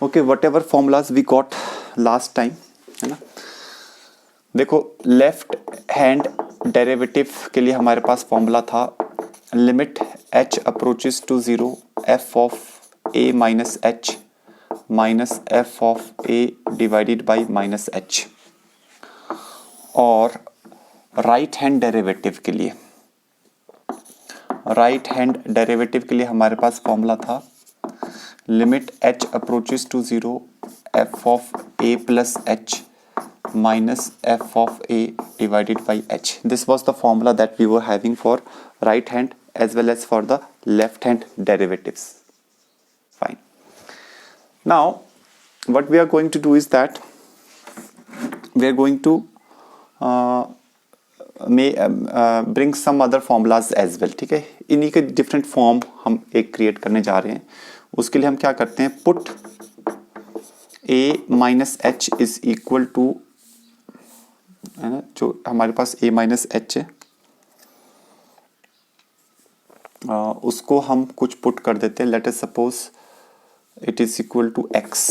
Okay, whatever formulas we got last time, है ना। देखो लेफ्ट हैंड डेरिवेटिव के लिए हमारे पास फॉर्मूला था limit h approaches to 0 f of a minus h minus f of a divided by minus h। और right hand derivative के लिए हमारे पास फॉर्मूला था limit h approaches to 0 f of a plus h minus f of a divided by h. This was the formula that we were having for right hand as well as for the left hand derivatives. Fine. Now what we are going to do is that we are going to bring some other formulas as well. ठीक है, इन्हीं के different form हम एक create करने जा रहे हैं। उसके लिए हम क्या करते हैं, put a minus h is equal to, है ना, जो हमारे पास a माइनस एच है उसको हम कुछ पुट कर देते हैं। Let us suppose it is equal to x।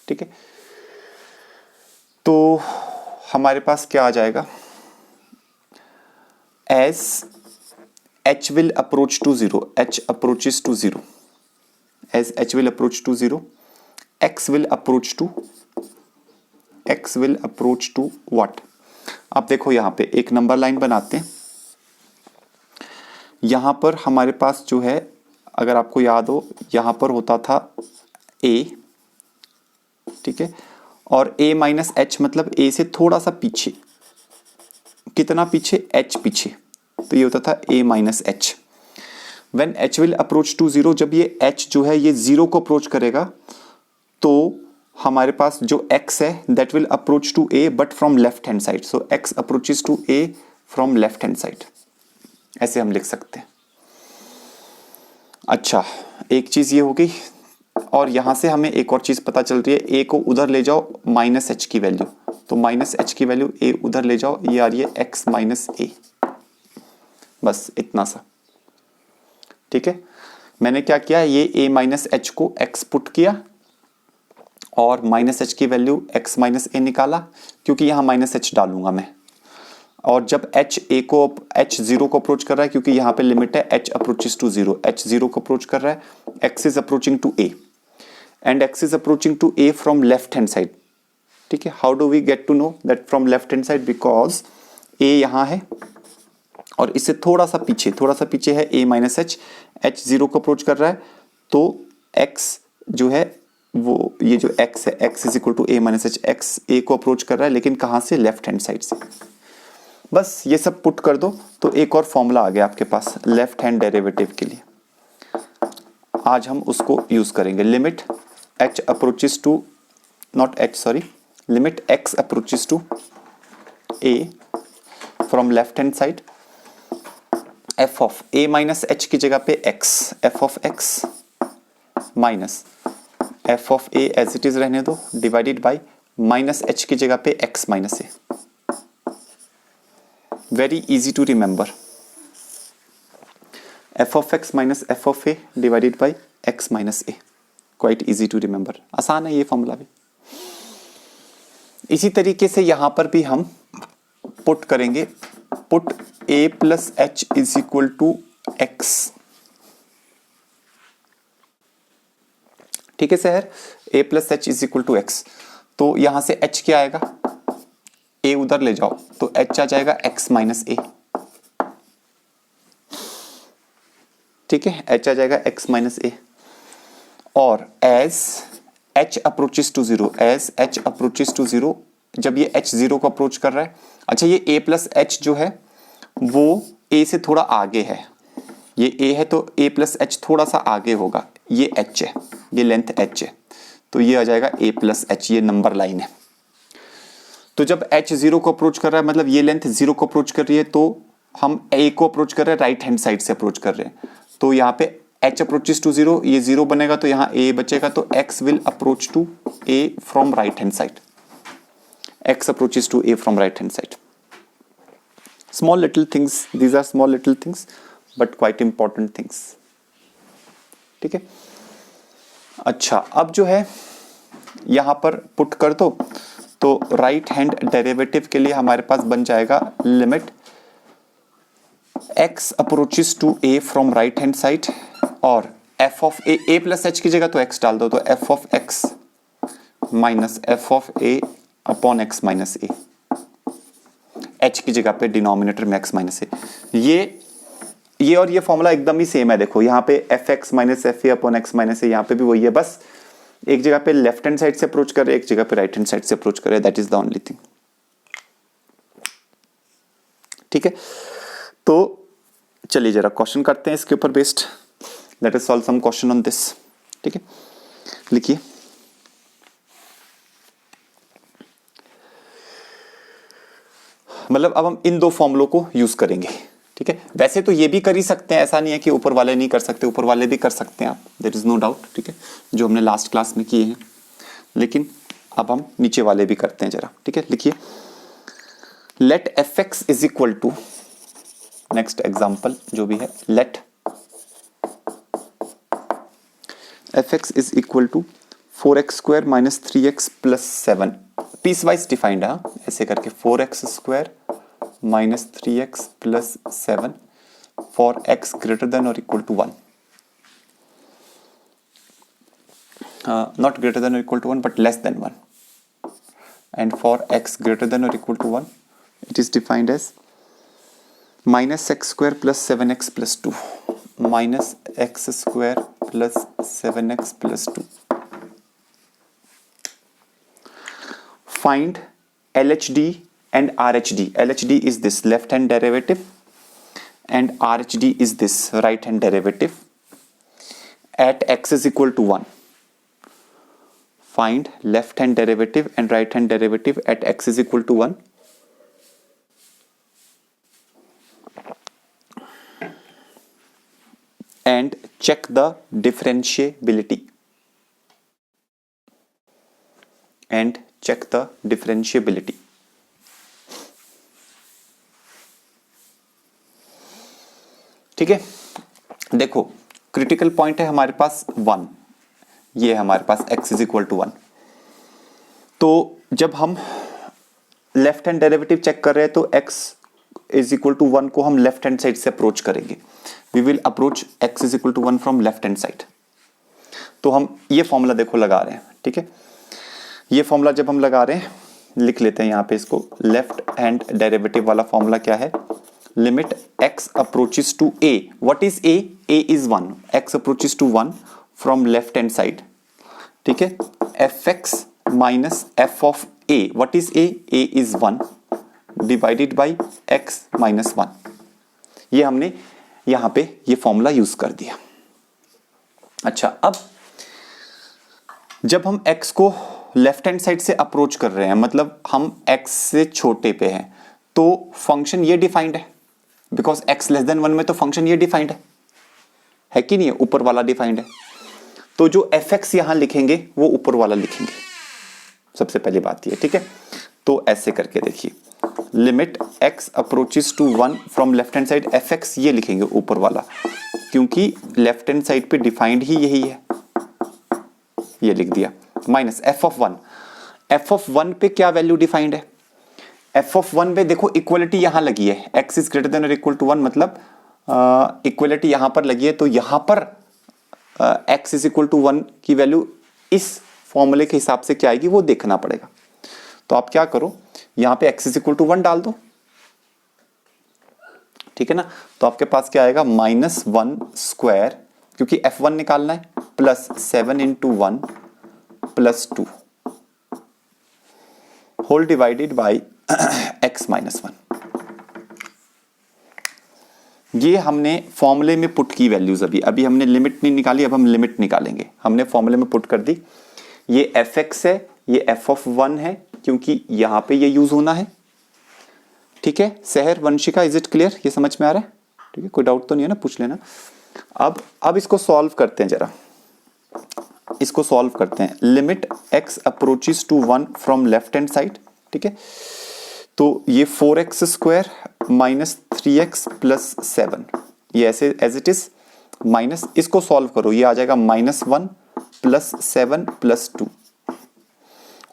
ठीक है, तो हमारे पास क्या आ जाएगा, as h will approach to 0, h approaches to 0, as h will approach to 0, x will approach to what। आप देखो यहाँ पे एक नंबर लाइन बनाते हैं। यहाँ पर हमारे पास जो है, अगर आपको याद हो, यहाँ पर होता था a, ठीक है, और a माइनस एच मतलब a से थोड़ा सा पीछे, कितना पीछे, h पीछे, तो ये होता था a minus H. When h will approach to 0, जब ये h जो है ये 0 को अप्रोच करेगा तो हमारे पास जो x है that will approach to a but from left hand side, so x approaches to a from left hand side, ऐसे हम लिख सकते हैं। अच्छा, एक चीज ये हो गई, और यहां से हमें एक और चीज पता चल रही है, a को उधर ले जाओ माइनस एच की वैल्यू, तो माइनस एच की वैल्यू a उधर ले जाओ, ये आ रही है x माइनस ए, बस इतना सा। ठीक है, मैंने क्या किया, ये a माइनस एच को x पुट किया और माइनस एच की वैल्यू x माइनस ए निकाला, क्योंकि यहाँ माइनस एच डालूंगा मैं। और जब h 0 को अप्रोच कर रहा है, क्योंकि यहाँ पे लिमिट है h अप्रोचेस टू 0, h 0 को अप्रोच कर रहा है, x is approaching to a and x is approaching to a from left hand side. ठीक है, how do we get to know that from left hand side, because a यहाँ है और इससे थोड़ा सा पीछे है a माइनस एच, h 0 को अप्रोच कर रहा है, तो x जो है वो, ये जो x है, x is equal to a minus h, x a को अप्रोच कर रहा है, लेकिन कहाँ से, लेफ्ट हैंड साइड से। बस ये सब पुट कर दो तो एक और फॉर्मूला आ गया आपके पास लेफ्ट हैंड डेरिवेटिव के लिए। आज हम उसको यूज करेंगे, limit h approaches to, not h sorry, limit x approaches to a from left hand side, f of a minus h की जगह पे x, f of x minus f of a as it is रहने दो, divided by minus h की जगह पे x minus a। Very easy to remember, f of x minus f of a divided by x minus a, quite easy to remember, आसान है ये formula भी। इसी तरीके से यहां पर भी हम पुट करेंगे, put a plus h is equal to x। ठीक है sir, a plus h is equal to x, तो यहां से h क्या आएगा, a उधर ले जाओ तो h आ जाएगा x माइनस ए। ठीक है, h आ जाएगा x माइनस ए। और as h approaches to 0, as h approaches to 0, जब ये h 0 को अप्रोच कर रहा है, अच्छा ये a प्लस एच जो है वो a से थोड़ा आगे है, ये a है तो a प्लस एच थोड़ा सा आगे होगा, ये h है, ये लेंथ h है, तो ये आ जाएगा a प्लस एच, ये नंबर लाइन है। तो जब h 0 को अप्रोच कर रहा है, मतलब ये लेंथ 0 को अप्रोच कर रही है, तो हम a को अप्रोच कर रहे हैं, राइट हैंड साइड से अप्रोच कर रहे हैं, तो यहाँ पे h अप्रोचेस टू 0, ये 0 बनेगा तो यहाँ a बचेगा, तो x will approach to a from right hand side, x approaches to a from right hand side. Small little things, these are small little things but quite important things. ठीक है। अच्छा, अब जो है यहां पर पुट कर दो, तो राइट हैंड डेरिवेटिव के लिए हमारे पास बन जाएगा limit x approaches to a from right hand side, और f of a plus h की जगह तो x डाल दो, तो f of x minus f of a upon x minus a, h की जगह पे डिनोमिनेटर में x माइनस a। ये और ये फॉर्मूला एकदम ही सेम है। देखो यहाँ पे f x minus f a upon x minus a, यहाँ पे भी वही है, बस एक जगह पे लेफ्ट हैंड साइड से अप्रोच कर रहे, एक जगह पे राइट हैंड साइड से अप्रोच कर रहे, that is the only thing. ठीक है, तो चलिए जरा क्वेश्चन करते हैं इसके ऊपर based. Let us solve some question on this. ठीक है, लिखिए। मतलब अब हम इन दो फॉर्मूलों को यूज करेंगे। ठीक है, वैसे तो ये भी कर ही सकते हैं, ऐसा नहीं है कि ऊपर वाले नहीं कर सकते, ऊपर वाले भी कर सकते हैं आप, देयर इज नो डाउट। ठीक है, जो हमने लास्ट क्लास में किए हैं, लेकिन अब हम नीचे वाले भी करते हैं जरा। ठीक है, लिखिए let f x is equal to, next example जो भी है, let f x is equal to 4x square minus 3x plus 7, piecewise defined है ऐसे करके, 4x square minus 3x plus 7 for x greater than or equal to 1. Not greater than or equal to 1 but less than 1. And for x greater than or equal to 1, it is defined as minus x square plus 7x plus 2. Minus x square plus 7x plus 2. Find LHD and RHD. LHD is this left hand derivative and RHD is this right hand derivative at x is equal to 1. Find left hand derivative and right hand derivative at x is equal to 1. And check the differentiability. And check the differentiability. ठीक है, देखो critical point है हमारे पास 1, ये है हमारे पास x is equal to 1। तो जब हम लेफ्ट हैंड डेरिवेटिव चेक कर रहे हैं तो x इज इक्वल टू 1 को हम लेफ्ट हैंड साइड से अप्रोच करेंगे। We will approach x is equal to 1 from left hand side. तो हम ये फॉर्मूला देखो लगा रहे हैं। ठीक है, ये फॉर्मूला जब हम लगा रहे हैं, लिख लेते हैं यहाँ पे इसको। लेफ्ट हैंड डेरिवेटिव वाला फॉर्मूला क्या है? Limit x approaches to a. What is a? a is 1. x approaches to 1 from left hand side. ठीक है, fx minus f of a. What is a? a is 1 divided by x minus 1. ये हमने यहां पे ये formula use कर दिया। अच्छा, अब जब हम x को लेफ्ट हैंड साइड से अप्रोच कर रहे हैं, मतलब हम x से छोटे पे हैं, तो फंक्शन ये डिफाइंड है, बिकॉज x लेस देन 1 में तो फंक्शन ये डिफाइंड है कि नहीं है? ऊपर वाला डिफाइंड है। तो जो fx यहां लिखेंगे वो ऊपर वाला लिखेंगे, सबसे पहली बात ये। ठीक है, तो ऐसे करके देखिए, limit x approaches to 1 from left hand side, fx ये लिखेंगे ऊपर वाला, क्योंकि लेफ्ट हैंड साइड पे डिफाइंड ही यही है, ये लिख दिया। Minus f of 1, f of 1 पे क्या वैल्यू डिफाइंड है? f ऑफ 1 पे देखो इक्वलिटी यहां लगी है, x इज ग्रेटर देन और इक्वल टू 1, मतलब इक्वलिटी यहां पर लगी है, तो यहां पर x इज इक्वल टू 1 की वैल्यू इस फॉर्मूले के हिसाब से क्या आएगी वो देखना पड़ेगा। तो आप क्या करो, यहां पे x इज इक्वल टू 1 डाल दो। ठीक है ना, तो आपके पास क्या आएगा? माइनस 1 स्क्वायर, क्योंकि f1 निकालना है, plus 7 into 1 plus 2 whole divided by x minus 1। ये हमने फॉर्मूले में पुट की वैल्यूज, अभी हमने लिमिट नहीं निकाली, अब हम लिमिट निकालेंगे। हमने फॉर्मूले में पुट कर दी, ये fx है, ये f ऑफ 1 है, क्योंकि यहां पे ये यूज होना है। ठीक है, सहर, वंशिका, इज इट क्लियर? ये समझ में आ रहा है? ठीक है, कोई डाउट तो नहीं है ना? पूछ लेना। अब इसको सॉल्व करते हैं जरा, इसको सॉल्व करते हैं। Limit x approaches to 1 from left hand side. ठीक है, तो ये 4x square minus 3x plus 7, ये ऐसे एज इट इज माइनस, इसको सॉल्व करो, ये आ जाएगा -1 + 7 + 2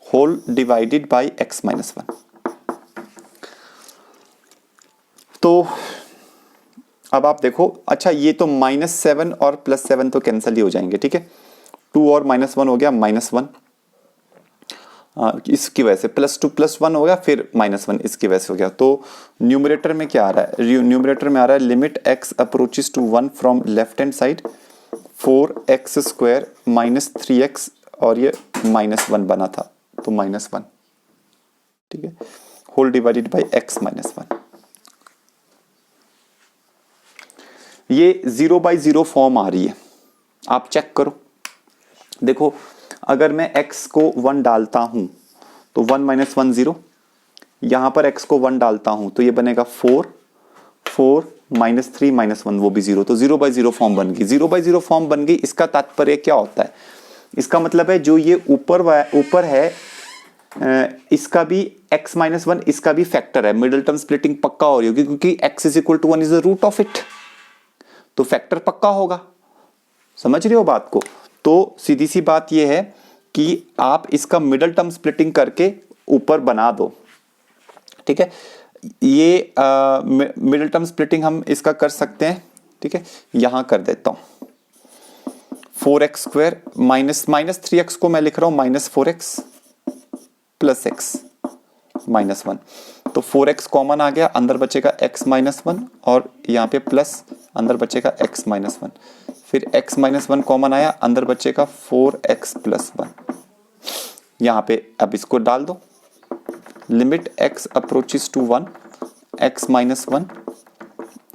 होल डिवाइडेड बाई x-1। तो अब आप देखो, अच्छा ये तो -7 और +7 तो कैंसिल ही हो जाएंगे, ठीक है। 2 और -1 हो गया -1, इसकी वजह से +2 + 1 हो गया, फिर -1 इसकी वजह से हो गया। तो न्यूमरेटर में क्या आ रहा है, न्यूमरेटर में आ रहा है limit x approaches to 1 from left hand side 4x² - 3x, और ये -1 बना था तो -1, ठीक है, होल डिवाइडेड बाई x-1। ये 0/0 फॉर्म आ रही है, आप चेक करो। देखो अगर मैं x को 1 डालता हूं तो 1 - 1 0, यहां पर x को 1 डालता हूं तो ये बनेगा 4 -3 -1 वो भी 0, तो 0/0 फॉर्म बन गई। 0/0 फॉर्म बन गई, इसका तात्पर्य क्या होता है, इसका मतलब है जो ये ऊपर है इसका भी x-1 इसका भी फैक्टर है, मिडिल टर्म स्प्लिटिंग पक्का हो रही होगी क्योंकि x = 1 is the root of it, तो फैक्टर पक्का होगा। समझ रहे हो बात को? तो सीधी सी बात यह है कि आप इसका मिडिल टर्म स्प्लिटिंग करके ऊपर बना दो, ठीक है। ये मिडिल टर्म स्प्लिटिंग हम इसका कर सकते हैं, ठीक है, यहां कर देता हूं। 4x² -3x को मैं लिख रहा हूं -4x + x -1, तो 4x कॉमन आ गया, अंदर बचेगा x-1 और यहाँ पे प्लस, अंदर बचेगा x-1, फिर x-1 कॉमन आया, अंदर बचेगा 4x + 1। यहाँ पे अब इसको डाल दो, limit x approaches to 1 x-1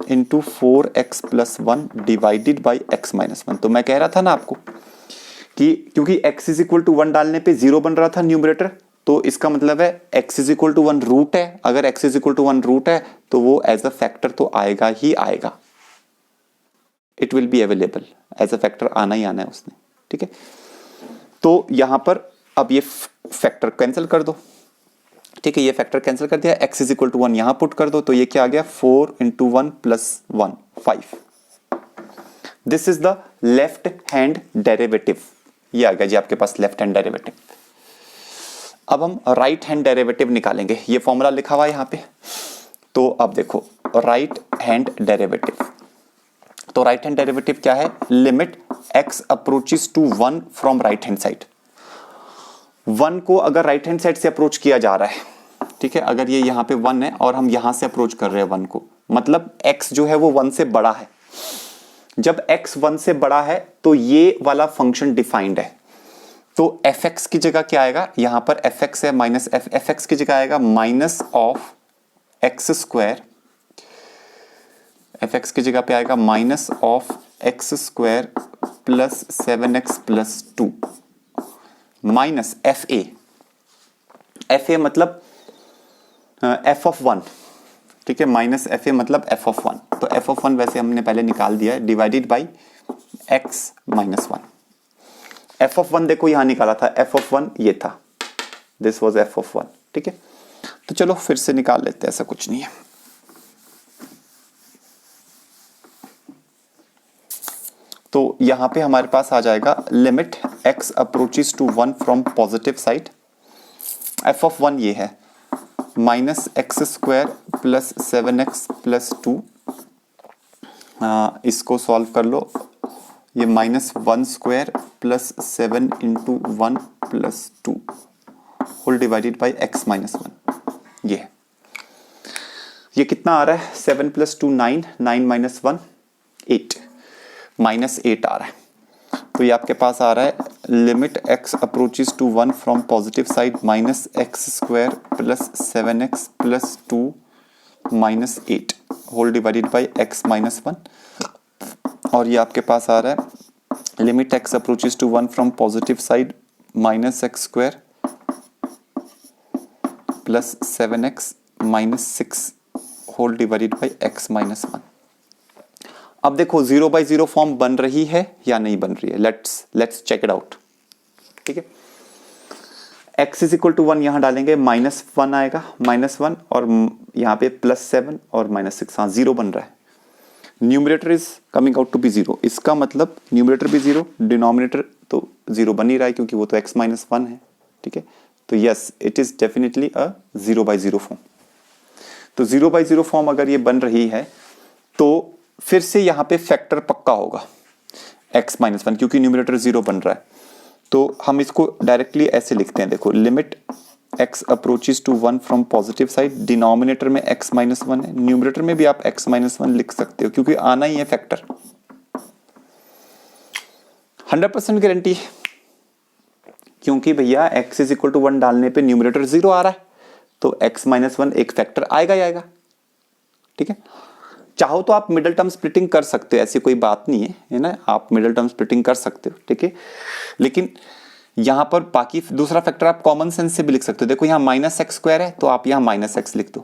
into 4x + 1 divided by x-1। तो मैं कह रहा था ना आपको कि क्योंकि x = 1 डालने पे 0 बन रहा था न्यूमरेटर, तो इसका मतलब है x = 1 रूट है, अगर x = 1 रूट है तो वो एज अ फैक्टर तो आएगा ही आएगा, it will be available as a factor, आना ही आना है उसने, ठीक है। तो यहां पर अब ये फैक्टर कैंसिल कर दो, ठीक है, ये फैक्टर कैंसिल कर दिया, x = 1 यहां पुट कर दो, तो ये क्या आ गया 4 × 1 + 1 5। This is the left hand derivative, ये आ गया जी आपके पास लेफ्ट हैंड डेरिवेटिव। अब हम राइट हैंड डेरिवेटिव निकालेंगे, ये फॉर्मूला लिखा हुआ है यहां पे। तो अब देखो राइट हैंड डेरिवेटिव, तो राइट हैंड डेरिवेटिव क्या है, limit x approaches to 1 from right hand side. 1 को अगर राइट हैंड साइड से अप्रोच किया जा रहा है, ठीक है, अगर ये यहां पे 1 है और हम यहां से अप्रोच कर रहे हैं 1 को, मतलब x जो है वो 1 से बड़ा है। जब x 1 से बड़ा है तो ये वाला फंक्शन डिफाइंड है, तो fx की जगह क्या आएगा, यहां पर fx है -f, fx की जगह आएगा -(x²), fx की जगह पे आएगा -(x² + 7x + 2) माइनस fa मतलब f(1), ठीक है, -fa मतलब f(1), तो f(1) वैसे हमने पहले निकाल दिया है, डिवाइडेड बाई x-1। f(1) देखो यहां निकाला था, f(1) ये था, दिस वाज f(1), ठीक है। तो चलो फिर से निकाल लेते हैं, ऐसा कुछ नहीं है। तो यहां पे हमारे पास आ जाएगा limit x approaches to 1 from positive side, f(1) ये है -(x² + 7x + 2), इसको सॉल्व कर लो, ये -(1² + 7 × 1 + 2) होल डिवाइडेड बाई x-1, ये कितना आ रहा है, 7 + 2 9, 9 - 1 8, -8 आ रहा है। तो ये आपके पास आ रहा है limit x approaches to 1 from positive side -(x² + 7x + 2 -8 whole divided by x-1, और ये आपके पास आ रहा है limit x approaches to 1 from positive side -(x² + 7x - 6 whole divided by x-1। अब देखो 0/0 फॉर्म बन रही है या नहीं बन रही है, लेट्स चेक इट आउट, ठीक है। x = 1 यहां डालेंगे, -1 आएगा, -1 और यहां पे +7 और -6, हाँ 0 बन रहा है। Numerator is coming out to be 0, इसका मतलब न्यूमरेटर भी 0, डिनोमिनेटर तो 0 बन ही रहा है क्योंकि वो तो x माइनस 1 है, ठीक है। तो yes, it is definitely a 0/0 form. तो 0/0 फॉर्म अगर ये बन रही है तो फिर से यहाँ पे फैक्टर पक्का होगा x माइनस 1, क्योंकि न्यूमरेटर 0 बन रहा है। तो हम इसको डायरेक्टली ऐसे लिखते हैं, देखो limit x approaches to 1 from positive side, denominator में x माइनस 1 है, न्यूमरेटर में भी आप x माइनस 1 लिख सकते हो क्योंकि आना ही है फैक्टर। 100% गारंटी, क्योंकि भैया x इज इक्वल टू 1 डालने पे न्यूमरेटर 0 आ रहा है, तो x माइनस 1 एक फैक्टर आएगा ही आएगा, ठीक है। चाहो तो आप मिडिल टर्म स्प्लिटिंग कर सकते हो, ऐसी कोई बात नहीं है ना, आप मिडिल टर्म स्प्लिटिंग कर सकते हो, ठीक है। लेकिन यहां पर बाकी दूसरा फैक्टर आप कॉमन सेंस से भी लिख सकते हो। देखो यहां माइनस एक्स स्क्वायर है तो आप यहां माइनस एक्स लिख दो,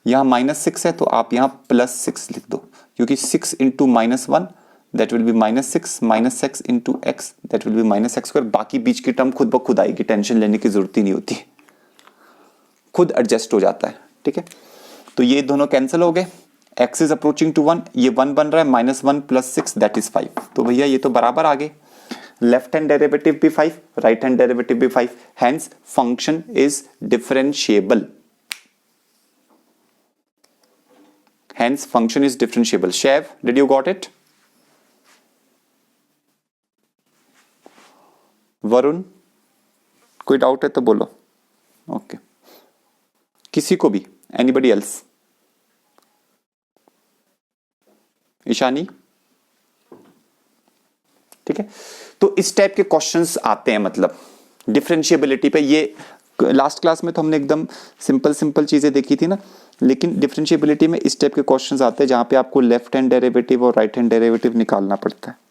यहां माइनस 6 है तो आप यहां प्लस 6 लिख दो, क्योंकि 6 into minus 1 that will be minus 6, minus x into x that will be minus x square. बाकी बीच की टर्म खुद ब खुद आएगी, टेंशन लेने की जरूरत ही नहीं होती, खुद एडजस्ट हो जाता है, ठीक है। तो ये दोनों कैंसिल हो गए, x इज अप्रोचिंग टू 1, ये 1 बन रहा है, माइनस 1 प्लस 6 दैट इज 5। तो भैया ये तो बराबर आ गए, लेफ्ट हैंड डेरिवेटिव भी 5, राइट हैंड डेरिवेटिव भी 5, hence function is differentiable, hence function is differentiable. शेव, did you got it? Varun, कोई डाउट है तो बोलो। ओके, किसी को भी, एनीबडी एल्स? ईशानी, ठीक है। तो इस टाइप के क्वेश्चंस आते हैं, मतलब डिफरेंशिएबिलिटी पे। ये लास्ट क्लास में तो हमने एकदम सिंपल सिंपल चीजें देखी थी ना, लेकिन डिफरेंशिएबिलिटी में इस टाइप के क्वेश्चंस आते हैं जहां पे आपको लेफ्ट हैंड डेरिवेटिव और राइट हैंड डेरिवेटिव निकालना पड़ता है।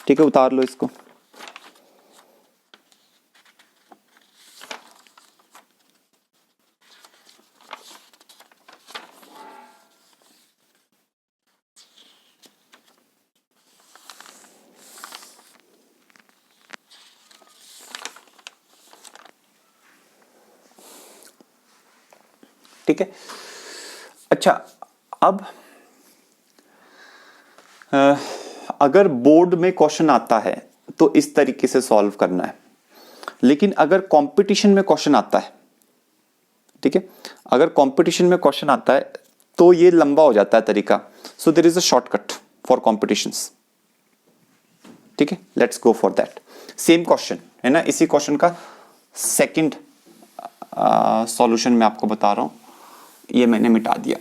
ठीक है, उतार लो इसको। ठीक है, अच्छा अब अगर बोर्ड में क्वेश्चन आता है तो इस तरीके से सॉल्व करना है, लेकिन अगर कंपटीशन में क्वेश्चन आता है, ठीक है, अगर कंपटीशन में क्वेश्चन आता है तो ये लंबा हो जाता है तरीका। So there is a shortcut for competitions, ठीक है, let's go for that. Same question है ना, इसी क्वेश्चन का सेकंड सॉल्यूशन मैं आपको बता रहा हूं, ये मैंने मिटा दिया।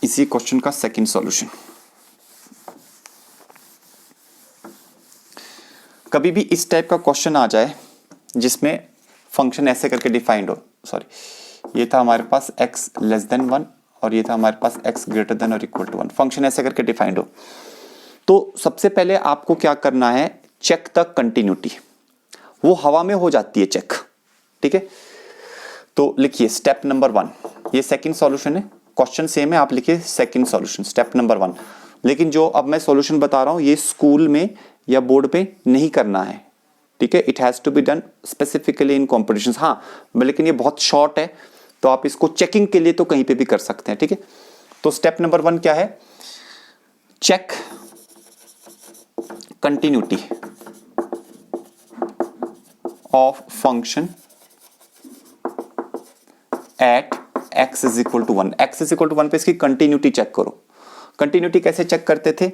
इसी क्वेश्चन का सेकंड सॉल्यूशन। कभी भी इस टाइप का क्वेश्चन आ जाए जिसमें फंक्शन ऐसे करके डिफाइंड हो, सॉरी ये था हमारे पास x लेस देन 1 और ये था हमारे पास x ग्रेटर देन और इक्वल टू 1, फंक्शन ऐसे करके डिफाइंड हो, तो सबसे पहले आपको क्या करना है, चेक द कंटिन्यूटी। वो हवा में हो जाती है चेक, ठीक है। तो लिखिए स्टेप नंबर 1, ये सेकंड सॉल्यूशन है, क्वेश्चन सेम है, आप लिखिए सेकंड सॉल्यूशन स्टेप नंबर 1। लेकिन जो अब मैं सॉल्यूशन बता रहा हूं ये स्कूल में या बोर्ड पे नहीं करना है, ठीक है। It has to be done specifically in competitions. हाँ, लेकिन ये बहुत शॉर्ट है तो आप इसको चेकिंग के लिए तो कहीं पे भी कर सकते हैं, ठीक है। तो स्टेप नंबर 1 क्या है, check continuity of function at x is equal to 1। x is equal to 1 पे इसकी कंटिन्यूटी चेक करो। कंटिन्यूटी कैसे चेक करते थे,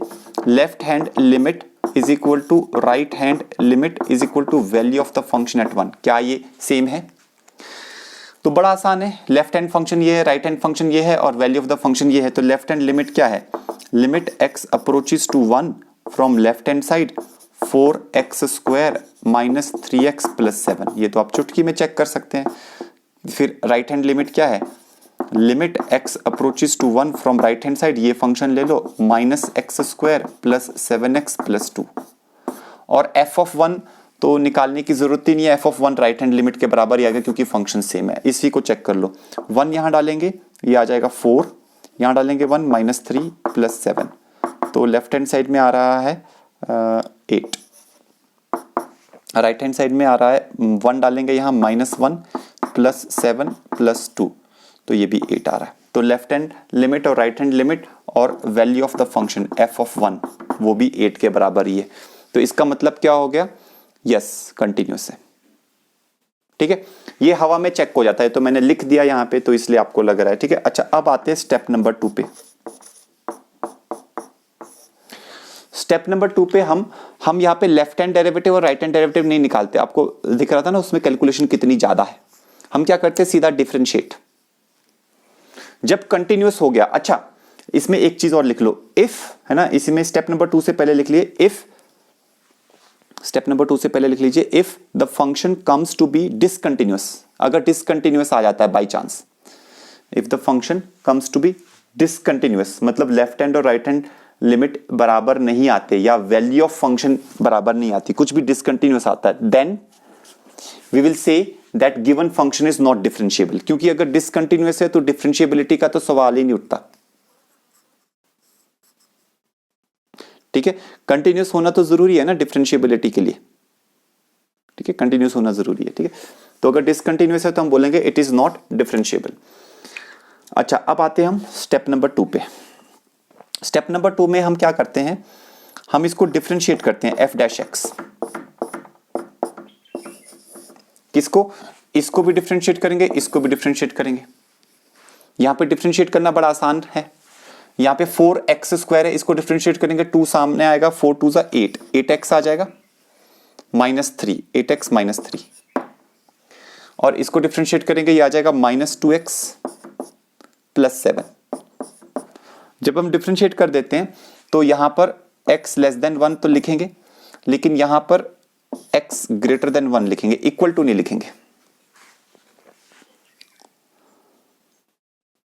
left hand limit is equal to right hand limit is equal to value of the function at 1। क्या ये same है? तो बड़ा आसान है, लेफ्ट हैंड फंक्शन ये है, राइट हैंड फंक्शन ये है और वैल्यू ऑफ द फंक्शन ये है। तो लेफ्ट हैंड लिमिट क्या है, limit x approaches to 1 from left hand side 4x square minus 3x plus 7। ये तो आप चुटकी में चेक कर सकते हैं। फिर राइट हैंड लिमिट क्या है, limit x approaches to 1 from right hand side, ये फंक्शन ले लो, minus x square plus 7x plus 2। और f ऑफ 1 तो निकालने की जरूरत ही नहीं है, f of 1 right hand limit के बराबर ही आ गया क्योंकि फंक्शन सेम है। इसी को चेक कर लो, 1 यहां डालेंगे ये आ जाएगा 4, यहाँ डालेंगे 1 -3 + 7, तो लेफ्ट हैंड साइड में आ रहा है 8, राइट हैंड साइड में आ रहा है 1 डालेंगे यहाँ -1 + 7 + 2, तो ये भी 8 आ रहा है। तो लेफ्ट हैंड लिमिट और राइट हैंड लिमिट और value of the function f(1) वो भी 8 के बराबर ही है। तो इसका मतलब क्या हो गया, यस कंटिन्यूस है। ठीक है, ये हवा में चेक हो जाता है, तो मैंने लिख दिया यहाँ पे, तो इसलिए आपको लग रहा है। ठीक है, अच्छा अब आते हैं स्टेप नंबर 2 पे। स्टेप नंबर 2 पे हम यहाँ पे लेफ्ट हैंड डेरिवेटिव और राइट हैंड डेरिवेटिव नहीं निकालते। आपको दिख रहा था ना उसमें कैलकुलेशन कितनी ज्यादा है। हम क्या करते हैं, सीधा डिफरेंशिएट। जब कंटिन्यूअस हो गया, अच्छा इसमें एक चीज और लिख लो, इफ, है ना, इसमें स्टेप नंबर 2 से पहले लिख लिए इफ, स्टेप नंबर 2 से पहले लिख लीजिए if the function comes to be discontinuous. अगर डिसकंटिन्यूअस आ जाता है by chance, if the function comes to be discontinuous, मतलब लेफ्ट हैंड और राइट हैंड लिमिट बराबर नहीं आते या वैल्यू ऑफ फंक्शन बराबर नहीं आती, कुछ भी डिसकंटिन्यूअस आता है, then we will say that given function is not differentiable. क्योंकि अगर डिसकंटिन्यूअस है तो डिफरेंशिएबिलिटी का तो सवाल ही नहीं उठता। ठीक है, कंटिन्यूअस होना तो जरूरी है ना डिफरेंशिएबिलिटी के लिए। ठीक है, कंटिन्यूअस होना जरूरी है। ठीक है, तो अगर डिसकंटिन्यूअस है तो हम बोलेंगे इट इज नॉट डिफरेंशिएबल। अच्छा अब आते हैं हम स्टेप नंबर 2 पे। स्टेप नंबर 2 में हम क्या करते हैं, हम इसको डिफरेंशिएट करते हैं f'(x). किसको, इसको भी डिफरेंशिएट करेंगे, इसको भी डिफरेंशिएट करेंगे। यहां पे डिफरेंशिएट करना बड़ा आसान है। यहां पे 4x² है, इसको डिफरेंशिएट करेंगे, 2 सामने आएगा, 4 2 = 8, 8x आ जाएगा -3, 8x -3, और इसको डिफरेंशिएट करेंगे, ये आ जाएगा -2x + 7। जब हम डिफरेंशिएट कर देते हैं तो यहां पर x < 1 तो लिखेंगे, लेकिन यहां पर x > 1 लिखेंगे, इक्वल टू नहीं लिखेंगे।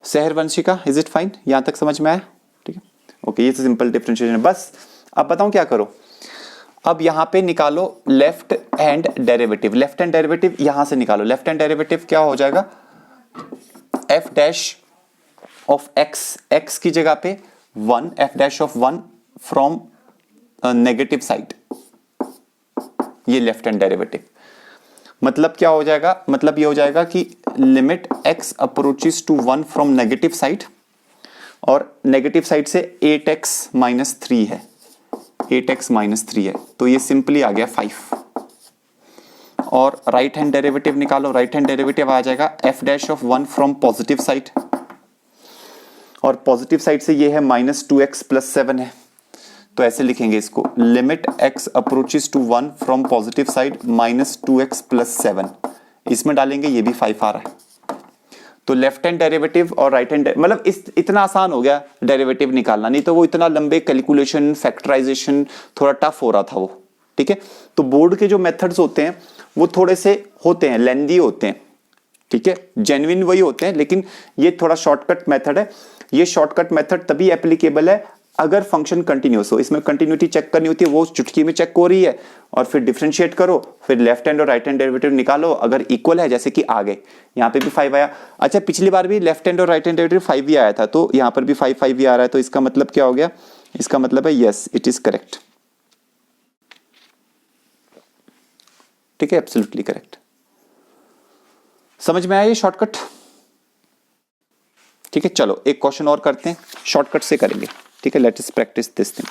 सहर वंशिका, इज इट फाइन, यहां तक समझ में आया? ठीक है, ओके, ये सिंपल डिफरेंशिएशन है बस। अब बताऊं क्या करो, अब यहां पे निकालो left hand derivative. Left hand derivative यहां से निकालो। लेफ्ट हैंड डेरिवेटिव क्या हो जाएगा, f' x की जगह पे 1, f' फ्रॉम नेगेटिव साइड, ये लेफ्ट हैंड डेरिवेटिव। मतलब क्या हो जाएगा, मतलब ये हो जाएगा कि limit x approaches to 1 from negative side, और नेगेटिव साइड से 8x -3 है, 8x -3 है, तो ये सिंपली आ गया 5। और राइट हैंड डेरिवेटिव निकालो। राइट हैंड डेरिवेटिव आ जाएगा f' फ्रॉम पॉजिटिव साइड, और पॉजिटिव साइड से ये है -2x + 7 है, तो ऐसे लिखेंगे इसको, limit x approaches to 1 from positive side -2x + 7, इसमें डालेंगे, ये भी 5 आ रहा है। तो लेफ्ट हैंड डेरिवेटिव और राइट हैंड, मतलब इतना आसान हो गया डेरिवेटिव निकालना, नहीं तो वो इतना लंबे कैलकुलेशन फैक्टराइजेशन थोड़ा टफ हो रहा था वो। ठीक है, तो बोर्ड के जो मेथड्स होते हैं वो थोड़े से होते हैं, लेंदी होते हैं। ठीक है, जेन्युइन वही होते हैं, लेकिन ये थोड़ा शॉर्टकट मेथड है। ये शॉर्टकट मेथड तभी एप्लीकेबल है अगर फंक्शन कंटिन्यूअस हो। इसमें कंटिन्यूटी चेक करनी होती है, वो चुटकी में चेक हो रही है, और फिर डिफरेंशिएट करो, फिर लेफ्ट हैंड और राइट हैंड डेरिवेटिव निकालो, अगर इक्वल है, जैसे कि आगे यहाँ पे भी 5 आया। अच्छा पिछली बार भी लेफ्ट हैंड और राइट हैंड डेरिवेटिव 5 ही आया था, तो यहाँ पर भी 5 5 ही आ रहा है, तो इसका मतलब क्या हो गया, इसका मतलब है यस इट इज करेक्ट। ठीक है, एब्सोल्युटली करेक्ट। समझ में आया ये शॉर्टकट? ठीक है, चलो एक क्वेश्चन और करते हैं, शॉर्टकट से करेंगे। ठीक है, let us practice this thing.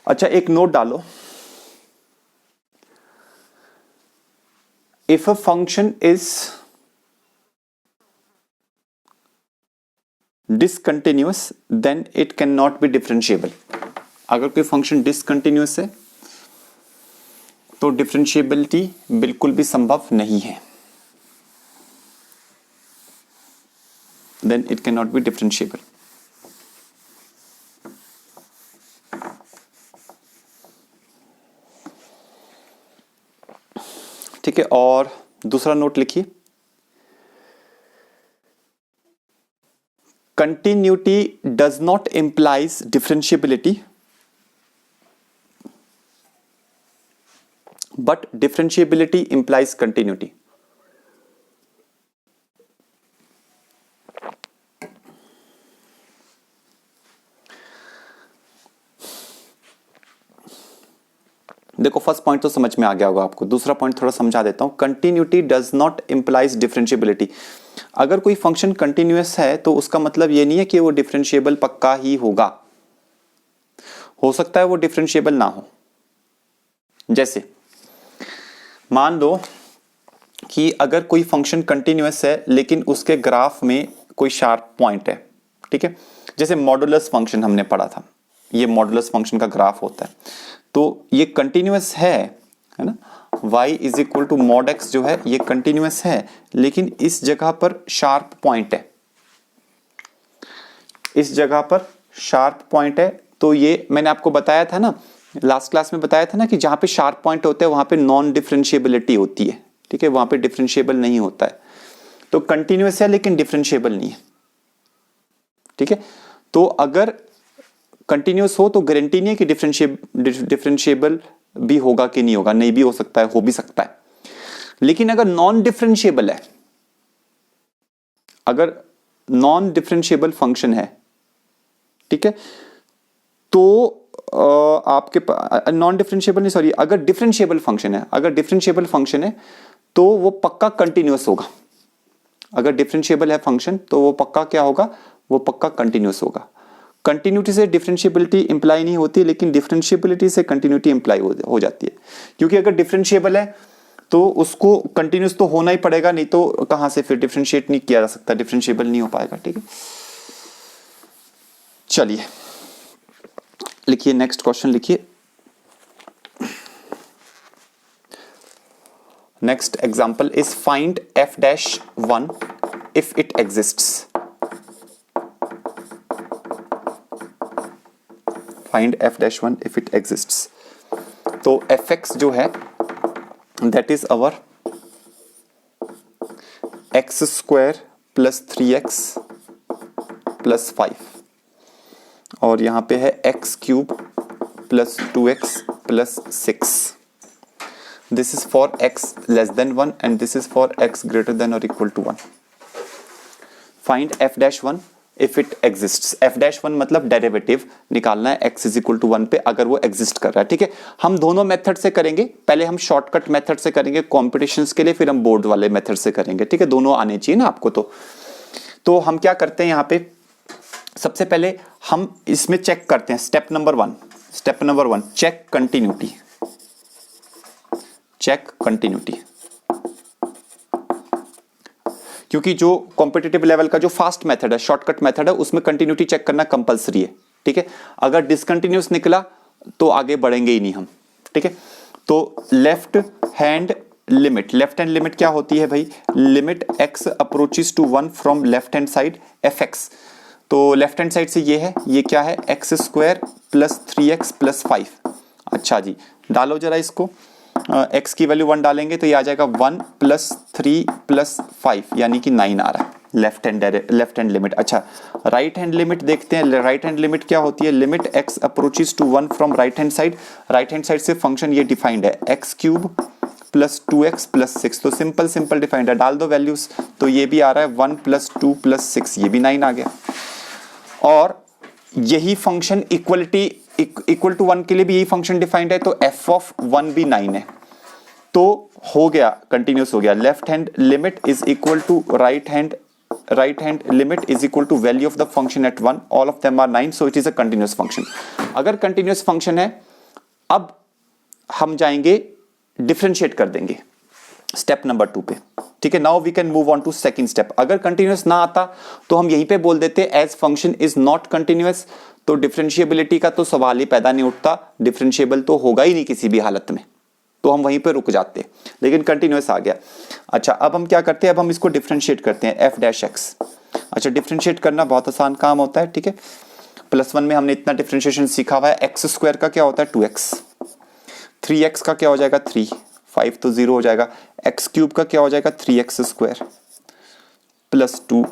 अच्छा एक नोट डालो, if a function is discontinuous then it can not be differentiable. अगर कोई फंक्शन डिसकंटिन्यूअस है तो डिफरेंशिएबिलिटी बिल्कुल भी संभव नहीं है, then it can not be differentiable. ठीक है, और दूसरा नोट लिखिए, continuity does not implies differentiability but differentiability implies continuity। देखो फर्स्ट पॉइंट तो समझ में आ गया होगा आपको, दूसरा पॉइंट थोड़ा समझा देता हूं। Continuity does not implies differentiability. अगर कोई फंक्शन कंटिन्यूअस है तो उसका मतलब ये नहीं है कि वो डिफरेंशिएबल पक्का ही होगा, हो सकता है वो डिफरेंशिएबल ना हो। जैसे मान लो कि अगर कोई फंक्शन कंटिन्यूअस है लेकिन उसके ग्राफ में कोई शार्प पॉइंट है, ठीक है, जैसे मॉडुलस फंक्शन हमने पढ़ा था, ये मॉडुलस फंक्शन का ग्राफ होता है, तो ये कंटिन्यूअस है ना, y is equal to mod x जो है ये कंटिन्यूअस है, लेकिन इस जगह पर शार्प पॉइंट है, इस जगह पर शार्प पॉइंट है। तो ये मैंने आपको बताया था ना, लास्ट क्लास में बताया था ना कि जहां पे शार्प पॉइंट होते हैं वहां पे नॉन डिफरेंशिएबिलिटी होती है, ठीक है, वहां पे डिफरेंशिएबल नहीं होता है। तो कंटिन्यूअस है लेकिन डिफरेंशिएबल नहीं है, ठीक है। तो अगर कंटिन्यूअस हो तो गारंटी नहीं है कि डिफरेंशिएबल भी होगा कि नहीं होगा, नहीं भी हो सकता है, हो भी सकता है। लेकिन अगर नॉन डिफरेंशिएबल है, अगर नॉन डिफरेंशिएबल फंक्शन है, ठीक है, तो आपके नॉन डिफरेंशिएबल नहीं, सॉरी, अगर डिफरेंशिएबल फंक्शन है, अगर डिफरेंशिएबल फंक्शन है तो वो पक्का कंटिन्यूअस होगा। अगर डिफरेंशिएबल है फंक्शन तो वो पक्का क्या होगा, वो पक्का कंटिन्यूअस होगा। कंटिन्यूटी से डिफरेंशिएबिलिटी इंप्लाई नहीं होती, लेकिन डिफरेंशिएबिलिटी से कंटिन्यूटी इंप्लाई हो जाती है, क्योंकि अगर डिफरेंशिएबल है तो उसको कंटिन्यूअस तो होना ही पड़ेगा, नहीं तो कहां से फिर डिफरेंशिएट नहीं किया जा सकता, डिफरेंशिएबल नहीं हो पाएगा, ठीक है। चलिए लिखिए, नेक्स्ट क्वेश्चन लिखिए। Next example is find f-1 if it exists. Find f-1 if it exists. तो fx जो है that is our x square plus 3x plus 5, और यहां पे है x cube plus 2x plus 6। This is for x less than 1 and this is for x greater than और equal to 1। Find f-1 if it exists. f-1 मतलब derivative निकालना है x is equal to 1 पे, अगर वो exist कर रहा है, ठीक है। हम दोनों मेथड से करेंगे, पहले हम शॉर्टकट मेथड से करेंगे कॉम्पिटिशन्स के लिए, फिर हम बोर्ड वाले मेथड से करेंगे, ठीक है। दोनों आने चाहिए ना आपको। तो हम क्या करते हैं, यहाँ पे सबसे पहले हम इसमें चेक करते हैं, step number one check continuity, check continuity, क्योंकि जो कॉम्पिटिटिव लेवल का जो फास्ट मेथड है, शॉर्टकट मेथड है, उसमें कंटिन्यूटी चेक करना कंपलसरी है, ठीक है। अगर डिसकंटिन्यूअस निकला तो आगे बढ़ेंगे ही नहीं हम, ठीक है। तो लेफ्ट हैंड लिमिट क्या होती है भाई, limit x approaches to 1 from left hand side fx। तो लेफ्ट हैंड साइड से ये है, ये क्या है, x square plus 3x plus 5। अच्छा जी, डालो जरा इसको, x की वैल्यू 1 डालेंगे तो ये आ जाएगा 1 प्लस 3 प्लस 5 यानी कि 9 आ रहा है, लेफ्ट हैंड लिमिट। अच्छा, राइट हैंड लिमिट देखते हैं, राइट हैंड लिमिट क्या होती है, limit x approaches to 1 from right hand side से फंक्शन ये डिफाइंड है, x cube plus 2x plus 6। तो सिंपल डिफाइंड है, डाल दो वैल्यूज, तो ये भी आ रहा है 1 प्लस 2 प्लस 6, ये भी 9 आ गया। और यही फंक्शन इक्वल टू 1 के लिए भी यही फंक्शन डिफाइंड है, तो f(1) भी 9 है, तो हो गया, कंटिन्यूस हो गया। Left hand limit is equal to right hand limit is equal to value of the function at 1, all of them are 9, so it is a continuous function. अगर कंटिन्यूस फंक्शन है, अब हम जाएंगे डिफरेंशिएट कर देंगे। Step number 2 पे। ठीक है, now we can move on to second step. अगर कंटिन्यूअस ना आता तो हम यहीं पे बोल देते as function is not continuous, तो डिफरेंशिएबिलिटी का तो सवाल ही पैदा नहीं उठता, डिफरेंशिएबल तो होगा ही नहीं किसी भी हालत में, तो हम वहीं पे रुक जाते। लेकिन कंटिन्यूअस आ गया। अच्छा, अब हम क्या करते हैं, अब हम इसको डिफरेंशिएट करते हैं एफ डैश एक्स। अच्छा, डिफरेंशिएट करना बहुत आसान काम होता है। ठीक है, +1 में हमने इतना डिफरेंशिएशन सीखा हुआ है। एक्स स्क्वायर का क्या होता है 2x, 3x का क्या हो जाएगा 3, 5 तो 0 हो जाएगा। एक्स क्यूब का क्या हो जाएगा 3x स्क्वायर +2,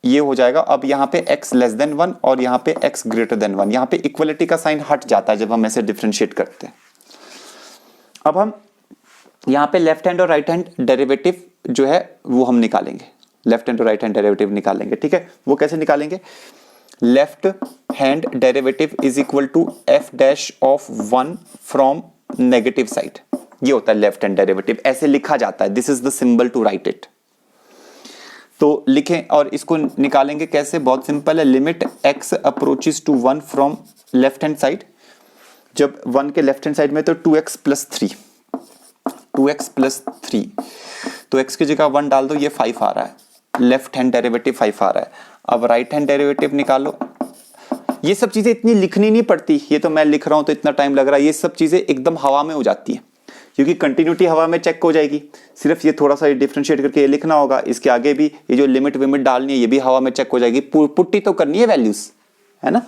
ये हो जाएगा। अब यहाँ पे x लेस देन 1 और यहाँ पे x ग्रेटर देन 1, यहाँ पे इक्वलिटी का साइन हट जाता है जब हम ऐसे डिफरेंशिएट करते हैं। अब हम यहाँ पे लेफ्ट हैंड और राइट हैंड डेरिवेटिव जो है वो हम निकालेंगे, लेफ्ट हैंड और राइट हैंड डेरिवेटिव निकालेंगे। ठीक है, वो कैसे निकालेंगे, left hand derivative is equal to f dash of 1 from negative side, ये होता है लेफ्ट हैंड डेरिवेटिव, ऐसे लिखा जाता है, this is the symbol to write it. तो लिखें और इसको निकालेंगे कैसे, बहुत सिंपल है, limit x approaches to 1 from left hand side, जब 1 के लेफ्ट हैंड साइड में तो 2x प्लस 3, 2x प्लस 3, तो x की जगह 1 डाल दो, ये 5 आ रहा है, लेफ्ट हैंड डेरिवेटिव 5 आ रहा है। अब राइट हैंड डेरिवेटिव निकालो। ये सब चीजें इतनी लिखनी नहीं पड़ती, ये तो मैं लिख रहा हूं तो इतना टाइम लग रहा है, ये सब चीजें एकदम हवा में हो जाती है क्योंकि कंटिन्यूटी हवा में चेक हो जाएगी। सिर्फ ये थोड़ा सा डिफरेंशिएट करके ये लिखना होगा, इसके आगे भी ये जो लिमिट विमिट डालनी है ये भी हवा में चेक हो जाएगी, पुट्टी तो करनी है वैल्यूज, है ना।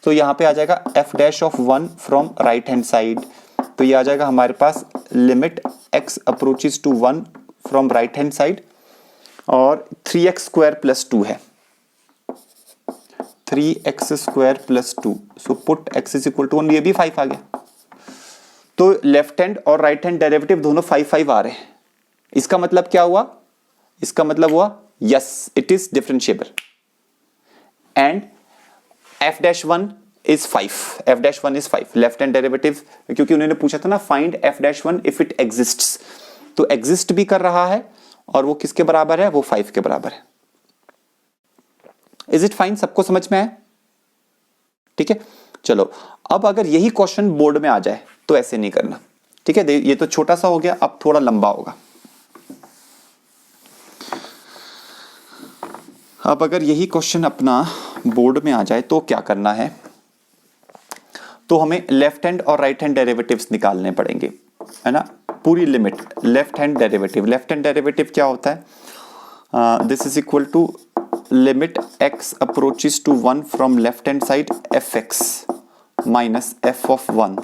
तो यहाँ पे आ जाएगा f dash of 1 from right hand side, तो ये आ जाएगा हमारे पास limit x approaches to 1 from right hand side, और 3x स्क्वायर प्लस 2 है, 3x square plus 2, so put x is equal to 1, ये भी 5 आ गया। तो लेफ्ट हैंड और राइट हैंड डेरिवेटिव दोनों 5 आ रहे हैं। इसका मतलब क्या हुआ, इसका मतलब हुआ yes it is differentiable and f dash 1 is 5, f dash 1 is 5 left hand derivative, क्योंकि उन्होंने पूछा था ना find f dash 1 if it exists, तो एग्जिस्ट भी कर रहा है और वो किसके बराबर है, वो 5 के बराबर है। इज इट फाइन, सबको समझ में आया। ठीक है, चलो अब अगर यही क्वेश्चन बोर्ड में आ जाए तो ऐसे नहीं करना। ठीक है, ये तो छोटा सा हो गया, अब थोड़ा लंबा होगा। अब अगर यही क्वेश्चन अपना बोर्ड में आ जाए तो क्या करना है, तो हमें लेफ्ट हैंड और राइट हैंड डेरिवेटिव्स निकालने पड़ेंगे, है ना। पूरी लिमिट लेफ्ट हैंड डेरिवेटिव क्या होता है, this is equal to limit x approaches to 1 from left hand side fx minus f of 1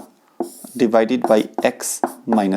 divided by x minus